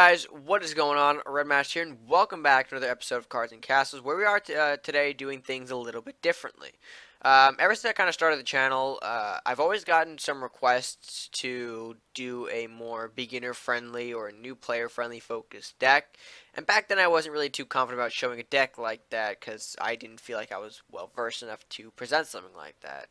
guys, what is going on? Redmaster here, and welcome back to another episode of Cards and Castles, where we are today doing things a little bit differently. Ever since I kind of started the channel, I've always gotten some requests to do a more beginner-friendly or new player-friendly focused deck, and back then I wasn't really too confident about showing a deck like that because I didn't feel like I was well-versed enough to present something like that.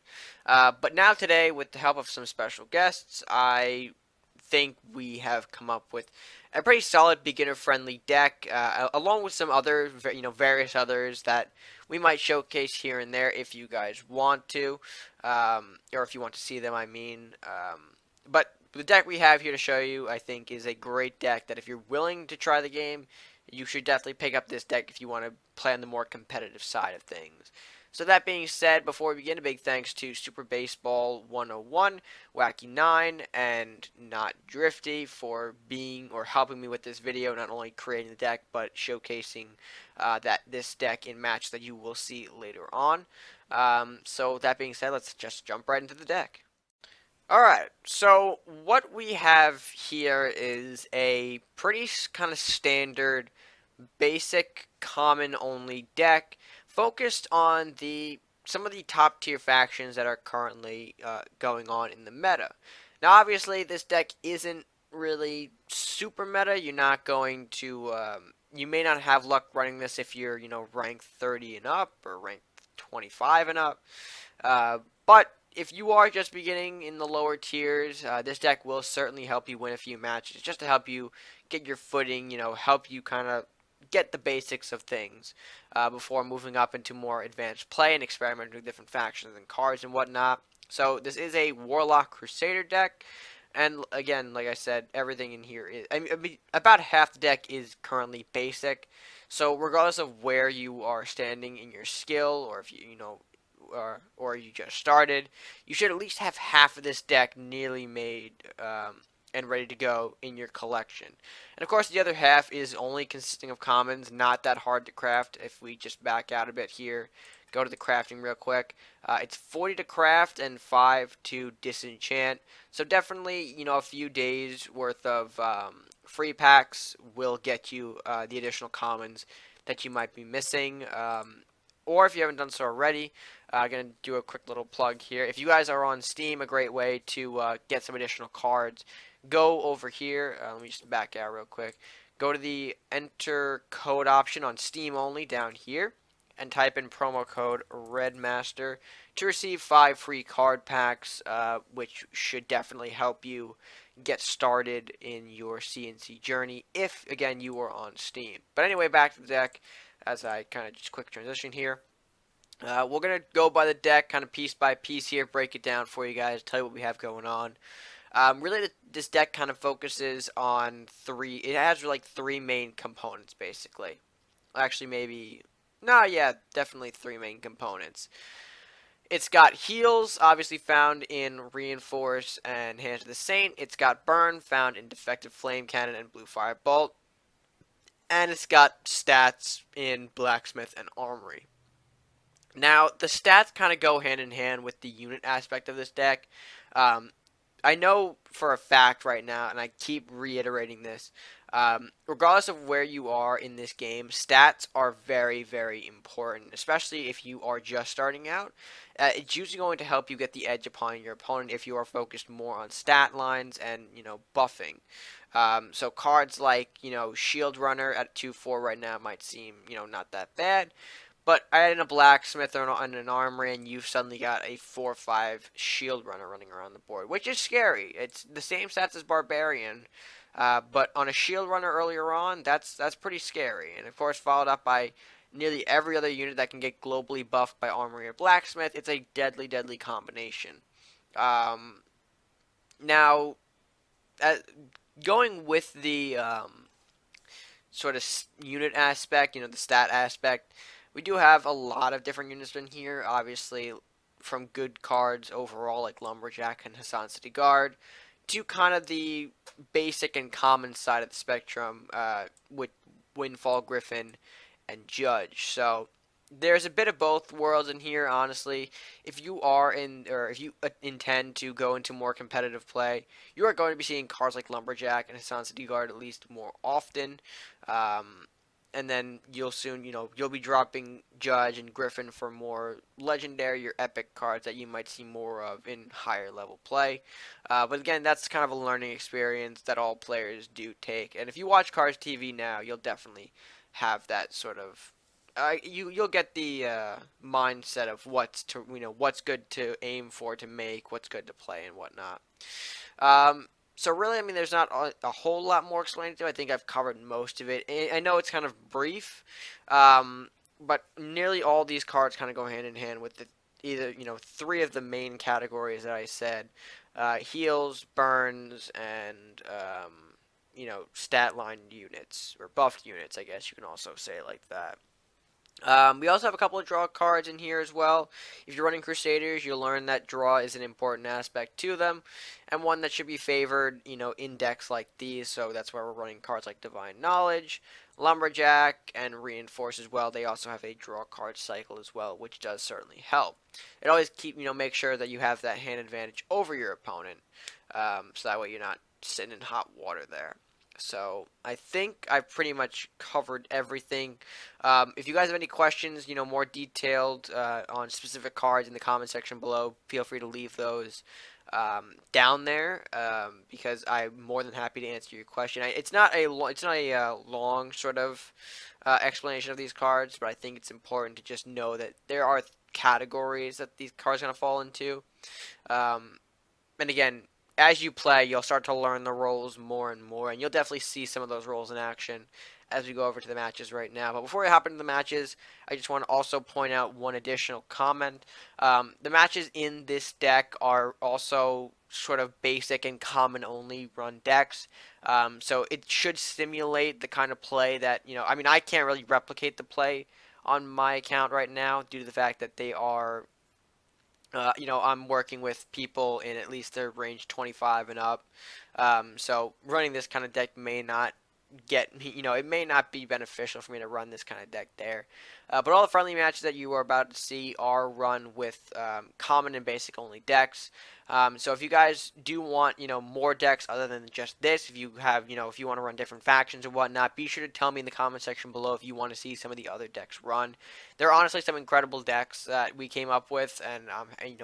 But now today, with the help of some special guests, I think we have come up with a pretty solid beginner-friendly deck, along with some other, various others that we might showcase here and there if you guys want to, or if you want to see them. I mean, but the deck we have here to show you, I think, is a great deck that if you're willing to try the game, you should definitely pick up this deck if you want to play on the more competitive side of things. So that being said, before we begin, a big thanks to Super Baseball 101, Wacky 9, and NotDrifty for being or helping me with this video, not only creating the deck, but showcasing this deck in match that you will see later on. So that being said, let's just jump right into the deck. Alright, so what we have here is a pretty kind of standard, basic, common only deck focused on some of the top tier factions that are currently going on in the meta. Now, obviously, this deck isn't really super meta. You're not going to, you may not have luck running this if you're, rank 30 and up or rank 25 and up. But if you are just beginning in the lower tiers, this deck will certainly help you win a few matches, just to help you get your footing, help you kind of get the basics of things before moving up into more advanced play and experimenting with different factions and cards and whatnot. So this is a Warlock Crusader deck, and again, like I said, everything in here is, I mean, about half the deck is currently basic. So regardless of where you are standing in your skill, or if or you just started, you should at least have half of this deck nearly made and ready to go in your collection. And of course, the other half is only consisting of commons, not that hard to craft. If we just back out a bit here, go to the crafting real quick. It's 40 to craft and 5 to disenchant. So definitely, a few days worth of free packs will get you the additional commons that you might be missing. Or if you haven't done so already, I'm going to do a quick little plug here. If you guys are on Steam, a great way to get some additional cards, go over here. Let me just back out real quick. Go to the enter code option on Steam only down here and type in promo code REDMASTER to receive 5 free card packs, which should definitely help you get started in your CNC journey if, again, you are on Steam. But anyway, back to the deck as I kind of just quick transition here. We're going to go by the deck kind of piece by piece here, break it down for you guys, tell you what we have going on. Really, this deck kind of focuses on it has like 3 main components, basically. Actually, definitely 3 main components. It's got heals, obviously found in Reinforce and Hands of the Saint. It's got burn, found in Defective Flame Cannon and Blue Fire Bolt. And it's got stats in Blacksmith and Armory. Now, the stats kind of go hand in hand with the unit aspect of this deck. I know for a fact right now, and I keep reiterating this, regardless of where you are in this game, stats are very, very important, especially if you are just starting out. It's usually going to help you get the edge upon your opponent if you are focused more on stat lines and, buffing. So cards like, Shield Runner at 2-4 right now might seem, not that bad. But add in a Blacksmith or an Armory, and you've suddenly got a 4-5 Shield Runner running around the board, which is scary. It's the same stats as Barbarian, but on a Shield Runner earlier on, that's pretty scary. And of course, followed up by nearly every other unit that can get globally buffed by Armory or Blacksmith. It's a deadly, deadly combination. Now, going with the sort of unit aspect, the stat aspect, we do have a lot of different units in here, obviously, from good cards overall, like Lumberjack and Hassan City Guard, to kind of the basic and common side of the spectrum, with Windfall Griffin and Judge. So, There's a bit of both worlds in here, honestly. If you are in, or if you intend to go into more competitive play, you are going to be seeing cards like Lumberjack and Hassan City Guard at least more often. Um, and then you'll soon, you'll be dropping Judge and Griffin for more legendary or epic cards that you might see more of in higher level play. But again, that's kind of a learning experience that all players do take. And if you watch Cards TV now, you'll definitely have that sort of you'll get the mindset of what's good to aim for to make, what's good to play, and whatnot. So really, I mean, there's not a whole lot more explaining to. I think I've covered most of it. I know it's kind of brief, but nearly all these cards kind of go hand in hand with the either three of the main categories that I said: heals, burns, and stat line units or buffed units. I guess you can also say it like that. We also have a couple of draw cards in here as well. If you're running Crusaders, you'll learn that draw is an important aspect to them, and one that should be favored, in decks like these. So that's why we're running cards like Divine Knowledge, Lumberjack, and Reinforce as well. They also have a draw card cycle as well, which does certainly help. It always make sure that you have that hand advantage over your opponent, so that way you're not sitting in hot water there. So I think I've pretty much covered everything. If you guys have any questions, more detailed on specific cards in the comment section below, feel free to leave those down there because I'm more than happy to answer your question. It's not a long sort of explanation of these cards, but I think it's important to just know that there are categories that these cards are going to fall into. And again, as you play, you'll start to learn the roles more and more, and you'll definitely see some of those roles in action as we go over to the matches right now. But before we hop into the matches, I just want to also point out one additional comment. The matches in this deck are also sort of basic and common only run decks. So it should simulate the kind of play that, I mean, I can't really replicate the play on my account right now due to the fact that they are I'm working with people in at least their range 25 and up. So running this kind of deck may not it may not be beneficial for me to run this kind of deck there. But all the friendly matches that you are about to see are run with common and basic only decks. So if you guys do want, more decks other than just this, if you have, if you want to run different factions or whatnot, be sure to tell me in the comment section below if you want to see some of the other decks run. There are honestly some incredible decks that we came up with, and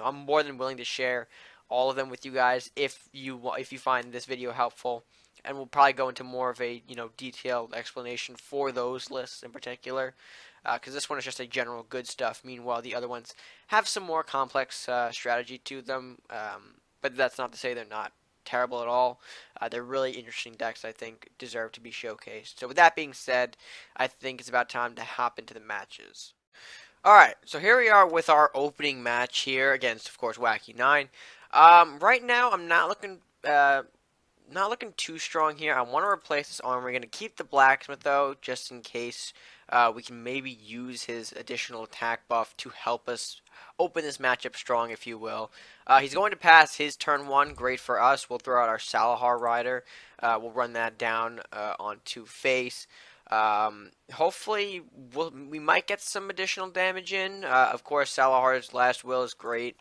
I'm more than willing to share all of them with you guys if you find this video helpful. And we'll probably go into more of a detailed explanation for those lists in particular, because this one is just a general good stuff. Meanwhile, the other ones have some more complex strategy to them, but that's not to say they're not terrible at all. They're really interesting decks. I think deserve to be showcased. So with that being said, I think it's about time to hop into the matches. Alright, so here we are with our opening match here against, of course, Wacky 9. Right now, I'm not looking too strong here. I want to replace this armor. We're going to keep the blacksmith though, just in case we can maybe use his additional attack buff to help us open this matchup strong, if you will. He's going to pass his turn 1. Great for us. We'll throw out our Salahar Rider. We'll run that down onto face. Hopefully we might get some additional damage in. Of course, Salahar's last will is great,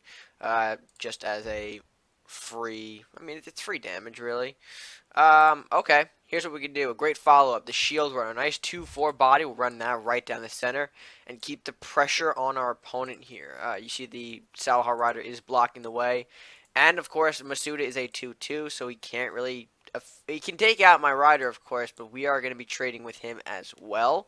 just as a free, I mean, it's free damage, really. Okay, here's what we can do. A great follow-up. The shield runner. Nice 2-4 body. We'll run that right down the center and keep the pressure on our opponent here. You see the Salahar Rider is blocking the way. And, of course, Masuda is a 2-2, so he can't really... he can take out my rider, of course, but we are going to be trading with him as well.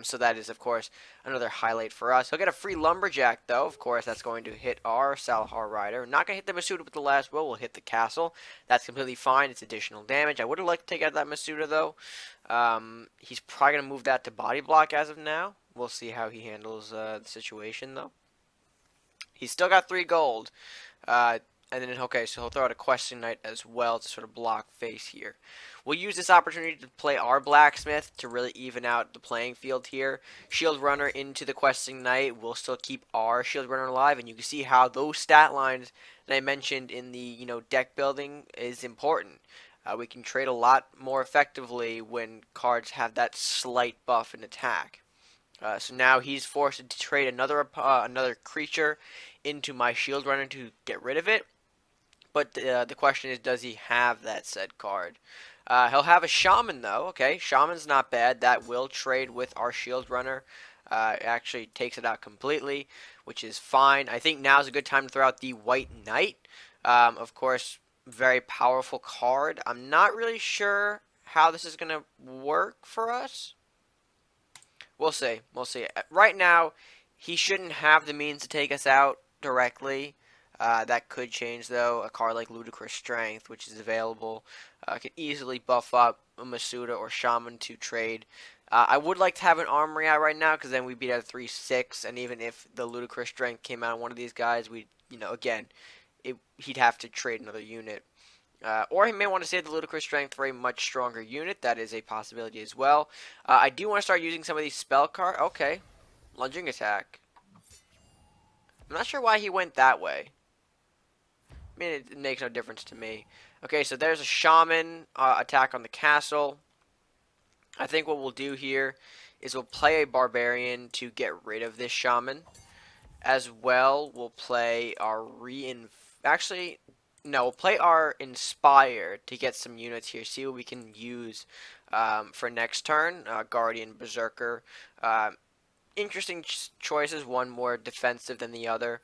So that is, of course, another highlight for us. He'll get a free Lumberjack, though. Of course, that's going to hit our Salahar Rider. Not going to hit the Masuda with the last will. We'll hit the castle. That's completely fine. It's additional damage. I would have liked to take out that Masuda, though. He's probably going to move that to body block as of now. We'll see how he handles the situation, though. He's still got 3 gold. And then, okay, so he'll throw out a Questing Knight as well to sort of block face here. We'll use this opportunity to play our Blacksmith to really even out the playing field here. Shield Runner into the Questing Knight. We'll still keep our Shield Runner alive, and you can see how those stat lines that I mentioned in the deck building is important. We can trade a lot more effectively when cards have that slight buff in attack. So now he's forced to trade another creature into my shield runner to get rid of it. But the question is, does he have that said card? He'll have a shaman though. Okay, shaman's not bad. That will trade with our shield runner. It actually takes it out completely, which is fine. I think now's a good time to throw out the white knight. Of course, very powerful card. I'm not really sure how this is gonna work for us. We'll see. We'll see. Right now, he shouldn't have the means to take us out directly. That could change, though. A card like Ludicrous Strength, which is available, can easily buff up a Masuda or Shaman to trade. I would like to have an Armory out right now, because then we'd be at a 3-6, and even if the Ludicrous Strength came out on one of these guys, again, he'd have to trade another unit. Or he may want to save the Ludicrous Strength for a much stronger unit. That is a possibility as well. I do want to start using some of these spell cards. Okay. Lunging attack. I'm not sure why he went that way. I mean, it makes no difference to me. Okay, so there's a Shaman attack on the castle. I think what we'll do here is we'll play a Barbarian to get rid of this Shaman. As well, we'll play our Actually, no, we'll play our Inspire to get some units here. See what we can use for next turn. Guardian, Berserker. Interesting choices. One more defensive than the other.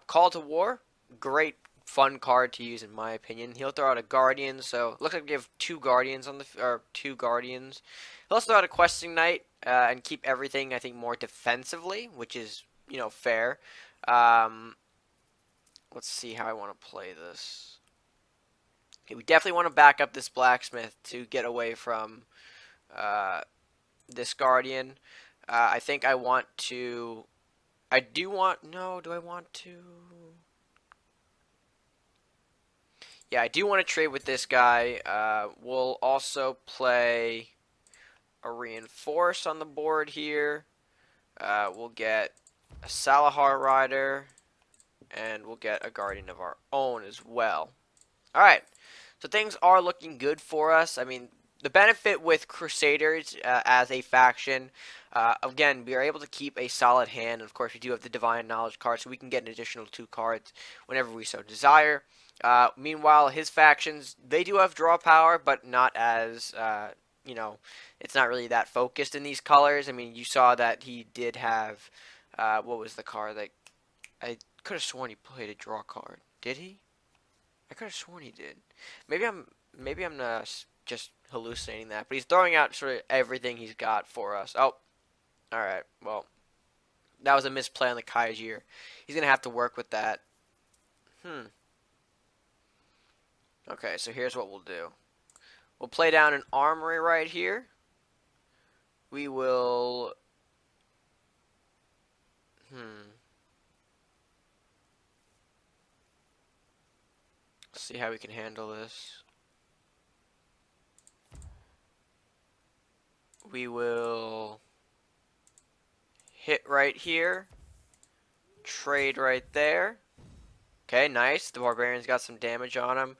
Call to War. Great, fun card to use in my opinion. He'll throw out a Guardian. So looks like we have two Guardians on the two Guardians. He'll also throw out a Questing Knight and keep everything I think more defensively, which is fair. Let's see how I want to play this. Okay, we definitely want to back up this Blacksmith to get away from this Guardian. I think I want to... No, do I want to... Yeah, I do want to trade with this guy. We'll also play a Reinforce on the board here. We'll get a Salahar Rider. And we'll get a Guardian of our own as well. Alright, so things are looking good for us. I mean, the benefit with Crusaders as a faction, again, we are able to keep a solid hand. And of course, we do have the Divine Knowledge card, so we can get an additional 2 cards whenever we so desire. Meanwhile, his factions, they do have draw power, but not as, it's not really that focused in these colors. I mean, you saw that he did have, what was the card that I could have sworn he played a draw card. Did he? I could have sworn he did. Maybe I'm just hallucinating that. But he's throwing out sort of everything he's got for us. Oh, all right. Well, that was a misplay on the Kaijir. He's gonna have to work with that. Okay, so here's what we'll do. We'll play down an Armory right here. We will. See how we can handle this. We will hit right here. Trade right there. Okay, nice. The Barbarian's got some damage on him.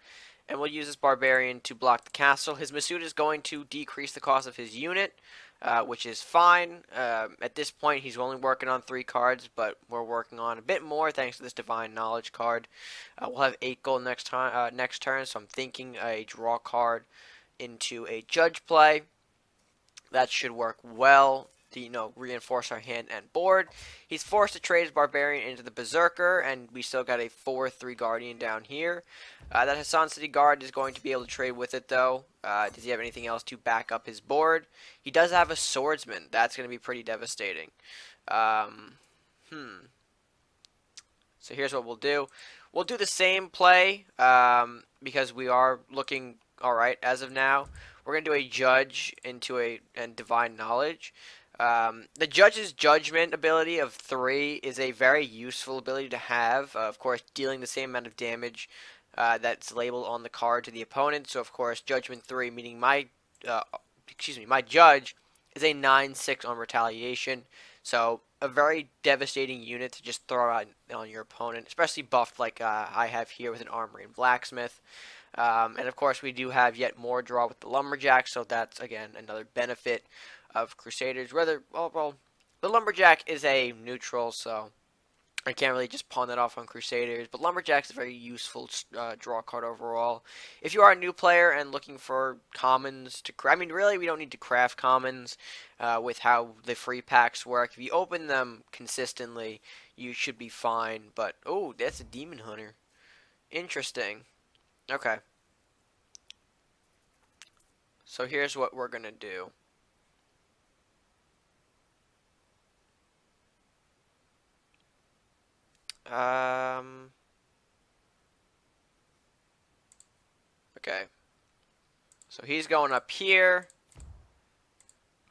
And we'll use this Barbarian to block the castle. His Masuda is going to decrease the cost of his unit, which is fine. At this point, he's only working on 3 cards, but we're working on a bit more thanks to this Divine Knowledge card. We'll have 8 gold next turn, so I'm thinking a draw card into a Judge play. That should work well to, reinforce our hand and board. He's forced to trade his Barbarian into the Berserker, and we still got a 4/3 Guardian down here. That Hassan City Guard is going to be able to trade with it, though. Does he have anything else to back up his board? He does have a Swordsman. That's going to be pretty devastating. So here's what we'll do. We'll do the same play because we are looking alright as of now. We're going to do a Judge and Divine Knowledge. The Judge's Judgment ability of 3 is a very useful ability to have. Of course, dealing the same amount of damage that's labeled on the card to the opponent. So, of course, Judgment 3, meaning my Judge is a 9/6 on Retaliation. So, a very devastating unit to just throw out on your opponent, especially buffed like I have here with an Armory and Blacksmith. And of course, we do have yet more draw with the Lumberjack, so that's again another benefit of Crusaders. Well, The Lumberjack is a neutral, so I can't really just pawn that off on Crusaders, but Lumberjack's a very useful draw card overall. If you are a new player and looking for commons to craft, I mean, really, we don't need to craft commons with how the free packs work. If you open them consistently, you should be fine. But, oh, that's a Demon Hunter. Interesting. Okay. So here's what we're going to do. Okay. So he's going up here.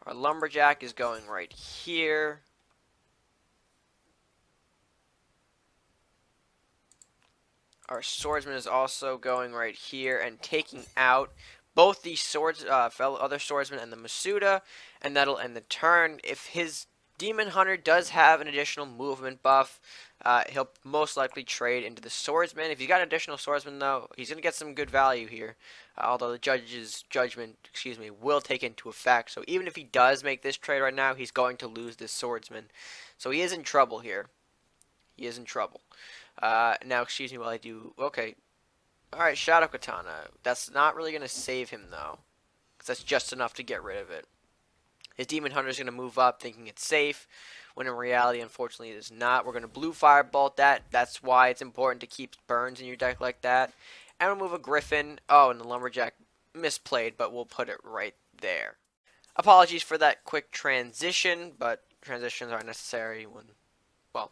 Our Lumberjack is going right here. Our Swordsman is also going right here and taking out both the swords, other Swordsman and the Masuda, and that'll end the turn. If his Demon Hunter does have an additional movement buff, he'll most likely trade into the Swordsman. If he's got an additional Swordsman, though, he's going to get some good value here, although the judge's judgment, will take into effect. So even if he does make this trade right now, he's going to lose this Swordsman. So he is in trouble here. He is in trouble. Now, excuse me while I do... Okay. Alright, Shadow Katana. That's not really going to save him, though. Because that's just enough to get rid of it. His Demon Hunter is going to move up thinking it's safe, when in reality, unfortunately, it is not. We're going to Blue Firebolt that. That's why it's important to keep burns in your deck like that. And we'll move a Griffin. Oh, and the Lumberjack misplayed, but we'll put it right there. Apologies for that quick transition, but transitions are necessary when, well,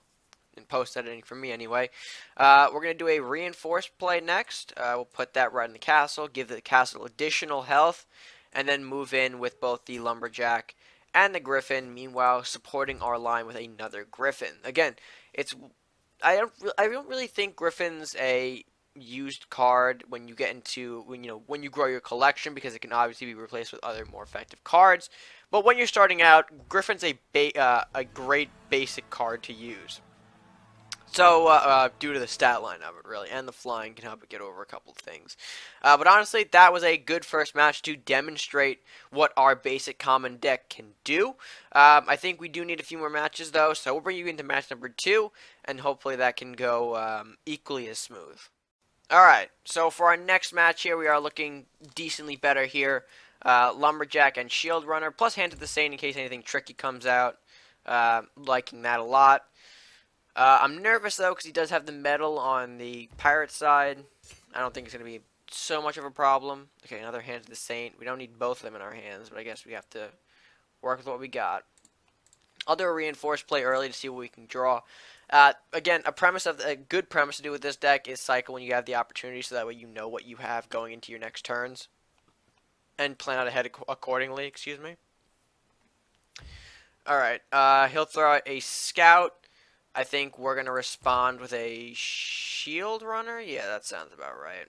in post editing for me anyway. We're going to do a reinforced play next. We'll put that right in the castle, give the castle additional health, and then move in with both the Lumberjack and the Griffin, meanwhile supporting our line with another Griffin. Again, I don't really think Griffin's a used card when you get into when you grow your collection, because it can obviously be replaced with other more effective cards. But when you're starting out, Griffin's a great basic card to use. So, due to the stat line of it, really, and the flying can help it get over a couple of things. But honestly, that was a good first match to demonstrate what our basic common deck can do. I think we do need a few more matches, though, so we'll bring you into match number 2, and hopefully that can go equally as smooth. Alright, so for our next match here, we are looking decently better here. Lumberjack and Shield Runner, plus Hand of the Saint in case anything tricky comes out. Liking that a lot. I'm nervous, though, because he does have the metal on the pirate side. I don't think it's going to be so much of a problem. Okay, another Hand of the Saint. We don't need both of them in our hands, but I guess we have to work with what we got. I'll do a reinforced play early to see what we can draw. Again, a good premise to do with this deck is cycle when you have the opportunity, so that way you know what you have going into your next turns. And plan out ahead accordingly, excuse me. Alright, he'll throw out a Scout. I think we're going to respond with a Shield Runner. Yeah, that sounds about right.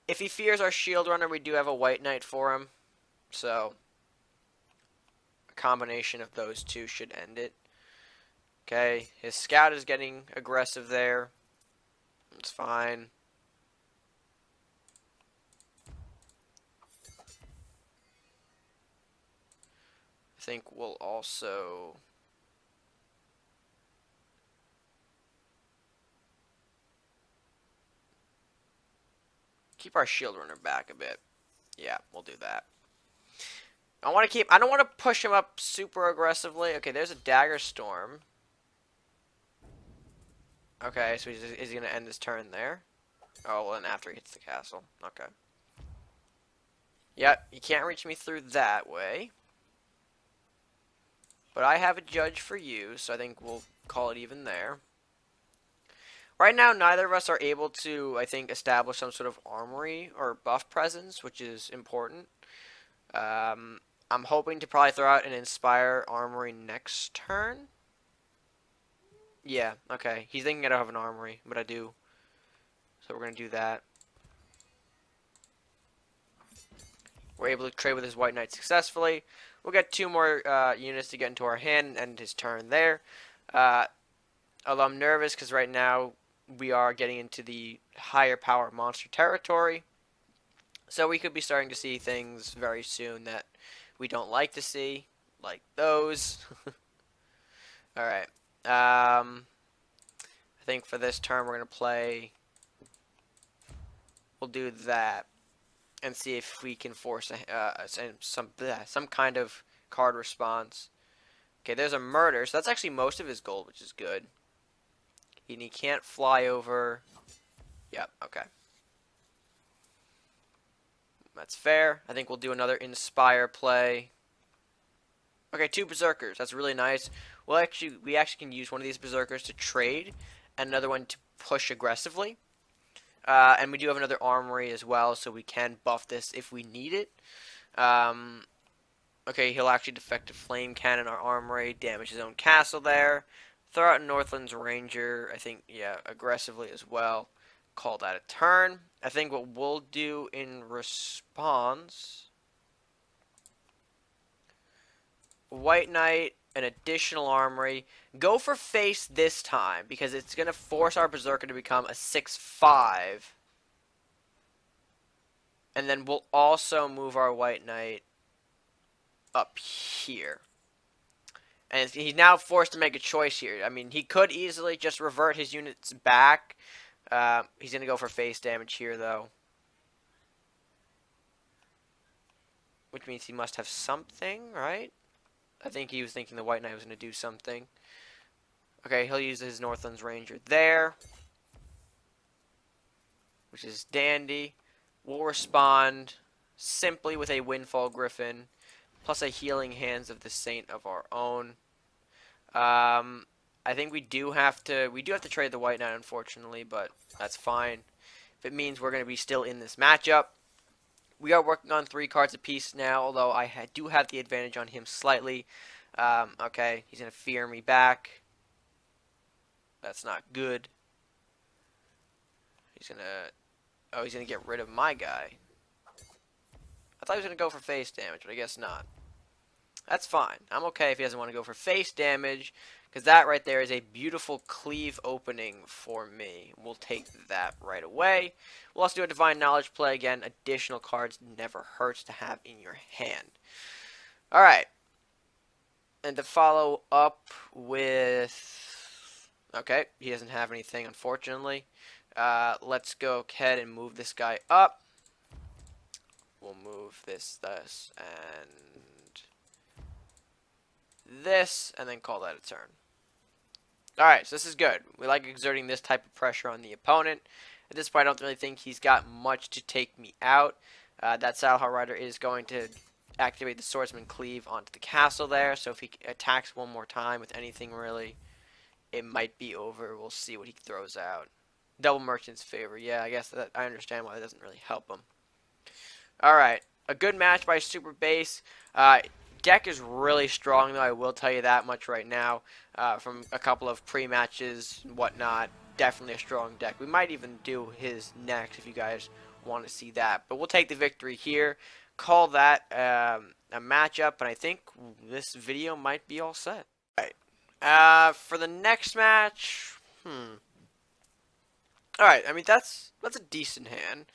If he fears our Shield Runner, we do have a White Knight for him. So, a combination of those two should end it. Okay, his Scout is getting aggressive there. It's fine. I think we'll also... keep our Shield Runner back a bit. Yeah, we'll do that. I don't want to push him up super aggressively. Okay, there's a Dagger Storm. Okay, so is he going to end his turn there? Oh, well, then after he hits the castle. Okay. Yep, you can't reach me through that way. But I have a judge for you, so I think we'll call it even there. Right now, neither of us are able to, I think, establish some sort of armory or buff presence, which is important. I'm hoping to probably throw out an Inspire Armory next turn. Yeah, okay. He's thinking I don't have an armory, but I do. So we're going to do that. We're able to trade with his White Knight successfully. We'll get 2 more units to get into our hand and end his turn there. Although I'm nervous because right now we are getting into the higher power monster territory. So we could be starting to see things very soon that we don't like to see, like those. Alright. I think for this turn we're going to play... We'll do that. And see if we can force some kind of card response. Okay, there's a murder. So that's actually most of his gold, which is good. And he can't fly over... Yep, okay. That's fair. I think we'll do another Inspire play. Okay, 2 Berserkers. That's really nice. We actually can use one of these Berserkers to trade, and another one to push aggressively. And we do have another Armory as well, so we can buff this if we need it. Okay, he'll actually defect a Flame Cannon our Armory, damage his own castle there. Throw out Northland's Ranger, I think, yeah, aggressively as well. Call that a turn. I think what we'll do in response... White Knight, an additional Armory. Go for face this time, because it's going to force our Berserker to become a 6/5. And then we'll also move our White Knight up here. And he's now forced to make a choice here. I mean, he could easily just revert his units back. He's going to go for face damage here, though. Which means he must have something, right? I think he was thinking the White Knight was going to do something. Okay, he'll use his Northland's Ranger there. Which is dandy. We'll respond simply with a Windfall Griffin. Plus a Healing Hands of the Saint of our own. I think we do have to trade the White Knight, unfortunately, but that's fine. If it means we're going to be still in this matchup. We are working on 3 cards apiece now, although I do have the advantage on him slightly. Okay, he's going to fear me back. That's not good. He's going to... Oh, he's going to get rid of my guy. I thought he was going to go for face damage, but I guess not. That's fine. I'm okay if he doesn't want to go for face damage, because that right there is a beautiful cleave opening for me. We'll take that right away. We'll also do a Divine Knowledge play again. Additional cards never hurts to have in your hand. Alright. And to follow up with... Okay, he doesn't have anything, unfortunately. Let's go ahead and move this guy up. We'll move this, and this, and then call that a turn. Alright, so this is good. We like exerting this type of pressure on the opponent. At this point, I don't really think he's got much to take me out. That Saddlehorse Rider is going to activate the Swordsman Cleave onto the castle there, so if he attacks one more time with anything really, it might be over. We'll see what he throws out. Double Merchant's Favor. Yeah, I guess that I understand why that doesn't really help him. Alright, a good match by Super Base. Deck is really strong, though, I will tell you that much right now. From a couple of pre-matches and whatnot, definitely a strong deck. We might even do his next if you guys want to see that. But we'll take the victory here. Call that a matchup, and I think this video might be all set. Alright, for the next match, Alright, I mean, that's a decent hand.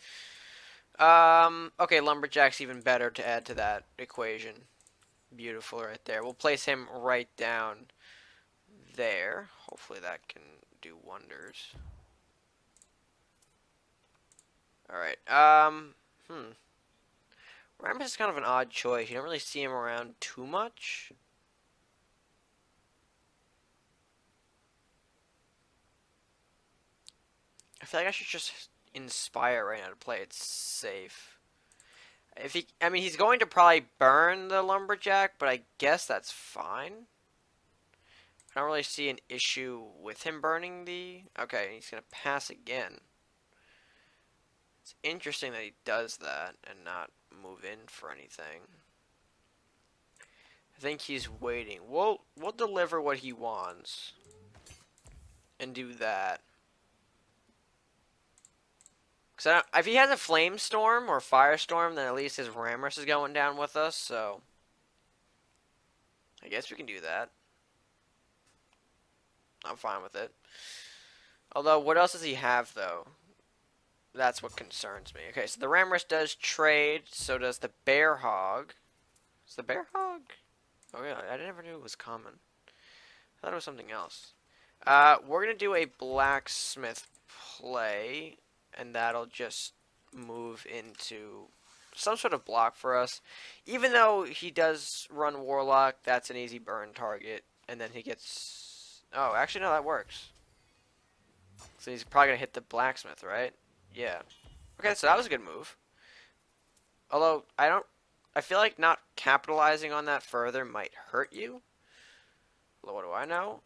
Okay, Lumberjack's even better to add to that equation. Beautiful right there. We'll place him right down there. Hopefully that can do wonders. Alright, Rammus is kind of an odd choice. You don't really see him around too much. I feel like I should just Inspire right now to play it safe. I mean, he's going to probably burn the Lumberjack, but I guess that's fine. I don't really see an issue with him burning the... Okay, he's going to pass again. It's interesting that he does that and not move in for anything. I think he's waiting. We'll deliver what he wants and do that. Because if he has a Flame Storm or Firestorm, then at least his Ramrus is going down with us, so I guess we can do that. I'm fine with it. Although, what else does he have, though? That's what concerns me. Okay, so the Ramrus does trade, so does the Bear Hog. Is the Bear Hog? Oh, yeah, I never knew it was common. I thought it was something else. We're gonna do a blacksmith play, and that'll just move into some sort of block for us. Even though he does run warlock, that's an easy burn target, and then he gets. Oh, actually no, that works. So he's probably gonna hit the blacksmith, right? Yeah. Okay, so that was a good move. Although I feel like not capitalizing on that further might hurt you. What do I know?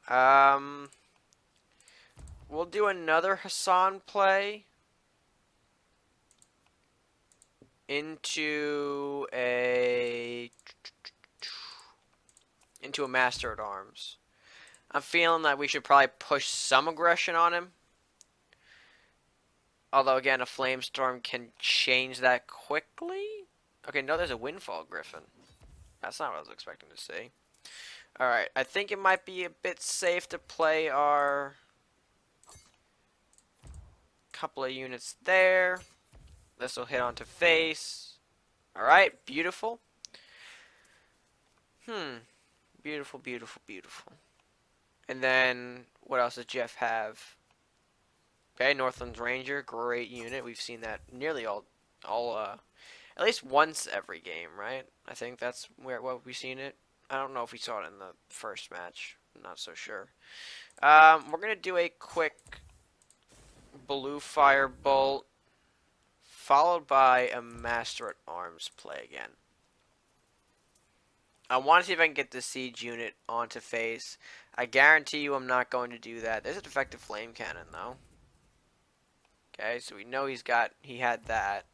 We'll do another Hassan play into a Master at Arms. I'm feeling that we should probably push some aggression on him. Although again, a Flamestorm can change that quickly. Okay, no, there's a Windfall Griffin. That's not what I was expecting to see. Alright, I think it might be a bit safe to play our couple of units there. This will hit onto face. Alright, beautiful. Beautiful, beautiful, beautiful. And then, what else does Jeff have? Okay, Northlands Ranger, great unit. We've seen that nearly all at least once every game, right? I think that's what we've seen it. I don't know if we saw it in the first match. I'm not so sure. We're gonna do a quick blue firebolt, followed by a Master at Arms play again. I want to see if I can get the siege unit onto face. I guarantee you I'm not going to do that. There's a defective flame cannon though. Okay, so we know he had that.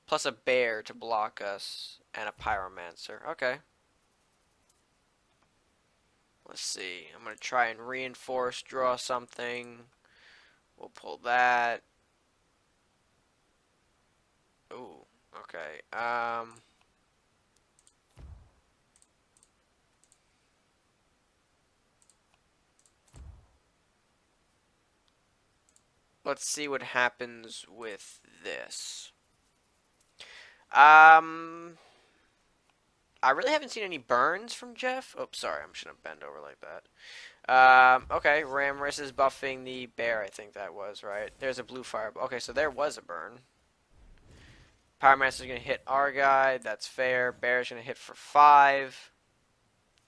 Plus a bear to block us and a pyromancer. Okay. Let's see. I'm going to try and reinforce, draw something. We'll pull that. Ooh, okay. Let's see what happens with this. I really haven't seen any burns from Jeff. Oh, sorry, I'm just gonna bend over like that. Okay, Ramrus is buffing the bear, I think that was, right? There's a blue fire. Okay, so there was a burn. Pyromancer's gonna hit our guy, that's fair. Bear's gonna hit for 5.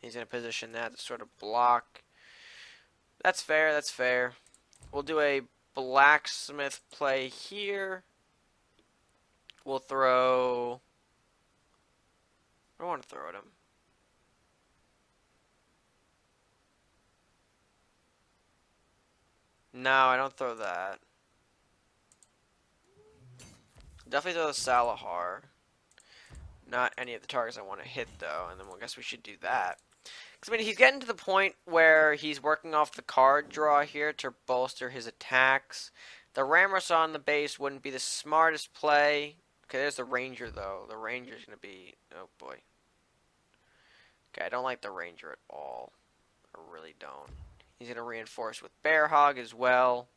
He's gonna position that to sort of block. That's fair, that's fair. We'll do a blacksmith play here. We'll throw... I don't want to throw at him. No, I don't throw that. Definitely throw the Salahar. Not any of the targets I want to hit, though. And then I guess we should do that. Because, I mean, he's getting to the point where he's working off the card draw here to bolster his attacks. The Ramrus on the base wouldn't be the smartest play. Okay, there's the Ranger, though. The Ranger's going to be... Oh, boy. Okay, I don't like the Ranger at all. I really don't. He's going to reinforce with Bear Hog as well.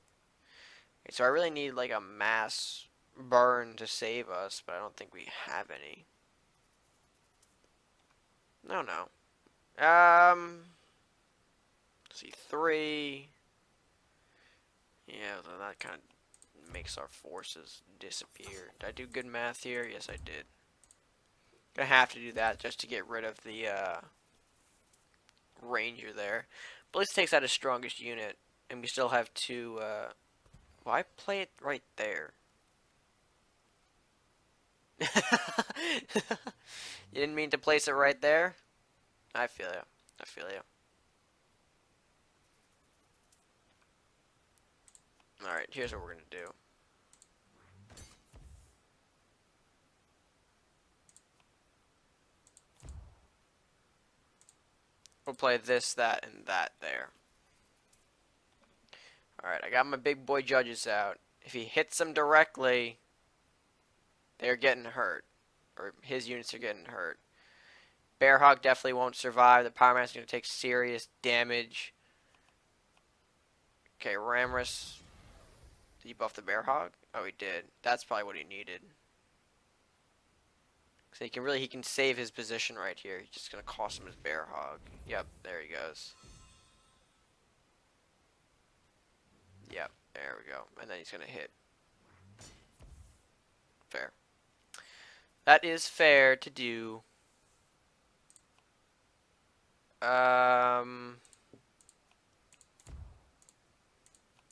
Okay, so I really need, like, a mass burn to save us, but I don't think we have any. No. Let's see, 3. Yeah, that kind of makes our forces disappear. Did I do good math here? Yes, I did. Gonna have to do that just to get rid of the Ranger there. But at least takes out his strongest unit, and we still have 2. Why play it right there? You didn't mean to place it right there? I feel you. I feel you. Alright, here's what we're going to do. We'll play this, that, and that there. Alright, I got my big boy judges out. If he hits them directly, they're getting hurt. Or his units are getting hurt. Bearhawk definitely won't survive. The Pyromancer is going to take serious damage. Okay, Ramrus. Did he buff the Bearhawk? Oh, he did. That's probably what he needed. So he can save his position right here. He's just going to cost him his Bearhawk. Yep, there he goes. go. And then he's going to hit. Fair. That is fair to do.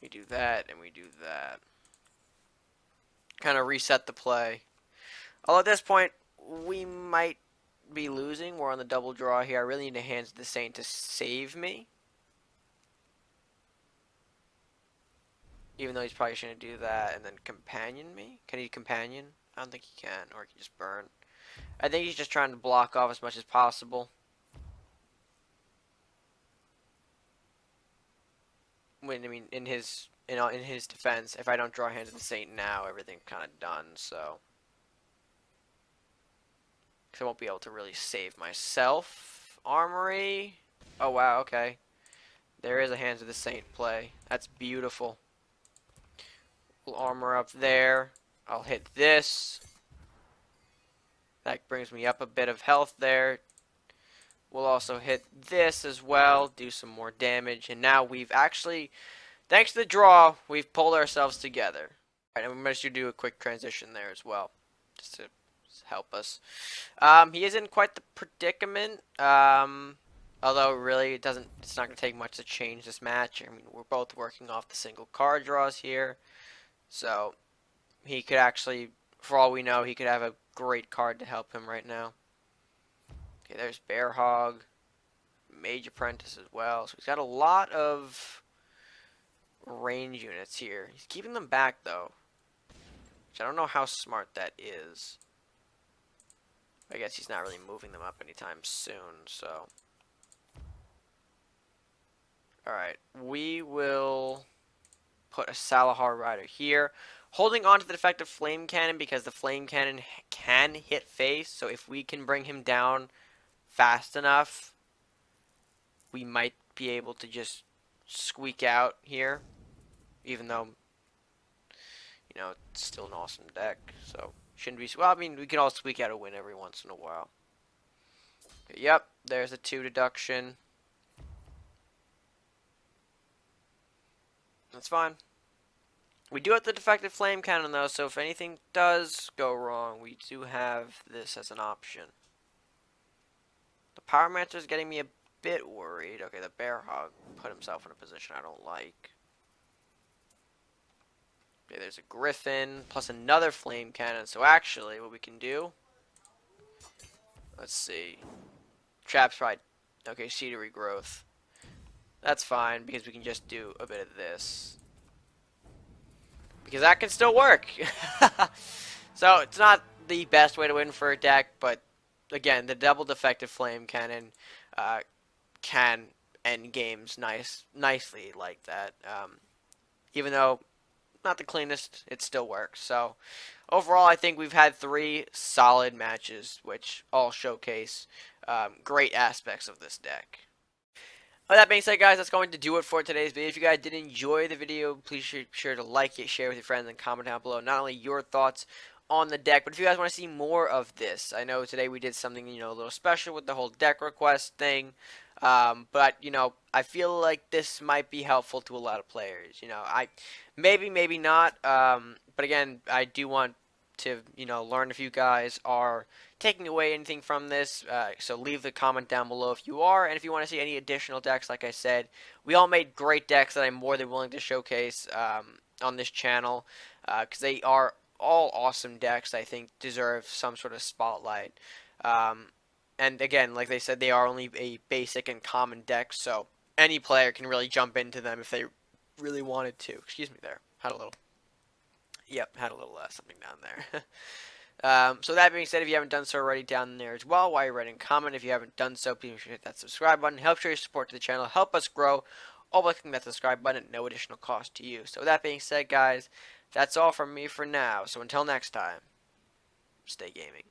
We do that, and we do that. Kind of reset the play. Although at this point, we might be losing. We're on the double draw here. I really need to Hands of the Saint to save me. Even though he's probably going to do that and then companion me. Can he companion? I don't think he can. Or he can just burn. I think he's just trying to block off as much as possible. When, I mean, in his defense, if I don't draw Hands of the Saint now, everything's kind of done, so. Because I won't be able to really save myself. Armory. Oh, wow, okay. There is a Hands of the Saint play. That's beautiful. We'll armor up there. I'll hit this. That brings me up a bit of health there. We'll also hit this as well. Do some more damage. And now we've actually, thanks to the draw, we've pulled ourselves together. Alright, and I'm going to do a quick transition there as well. Just to help us. He is in quite the predicament. Although really it's not going to take much to change this match. I mean, we're both working off the single card draws here. So he could actually, for all we know, he could have a great card to help him right now. Okay, there's Bear Hog, Mage Apprentice as well. So he's got a lot of range units here. He's keeping them back though, which I don't know how smart that is. I guess he's not really moving them up anytime soon, so. Alright, we will put a Salahar Rider here. Holding on to the defective Flame Cannon because the Flame Cannon can hit face, so if we can bring him down fast enough, we might be able to just squeak out here, even though, you know, it's still an awesome deck, so shouldn't be, well, I mean, we can all squeak out a win every once in a while. Okay, yep, there's a 2 deduction. That's fine. We do have the defective Flame Cannon though, so if anything does go wrong, we do have this as an option. The Pyromancer is getting me a bit worried. Okay, the Bear Hog put himself in a position I don't like. Okay, there's a Griffin, plus another Flame Cannon. So actually, what we can do... Let's see. Trap's right. Okay, Cedar Regrowth. That's fine, because we can just do a bit of this. Because that can still work. So, it's not the best way to win for a deck, but again, the double defective Flame Cannon can end games nicely like that. Even though not the cleanest, it still works. So, overall, I think we've had 3 solid matches, which all showcase great aspects of this deck. With that being said, guys, that's going to do it for today's video. If you guys did enjoy the video, please be sure to like it, share with your friends, and comment down below not only your thoughts on the deck, but if you guys want to see more of this. I know today we did something, you know, a little special with the whole deck request thing, but, you know, I feel like this might be helpful to a lot of players. You know, maybe not, but again, I do want to, you know, learn if you guys are taking away anything from this, so leave the comment down below if you are, and if you want to see any additional decks. Like I said, we all made great decks that I'm more than willing to showcase on this channel, because they are all awesome decks. I think deserve some sort of spotlight, and again, like they said, they are only a basic and common deck, so any player can really jump into them if they really wanted to. Excuse me there, had a little something down there. So that being said, if you haven't done so already down there as well, while you're writing a comment, if you haven't done so, please make sure to hit that subscribe button. Help show your support to the channel. Help us grow all by clicking that subscribe button at no additional cost to you. So with that being said, guys, that's all from me for now. So until next time, stay gaming.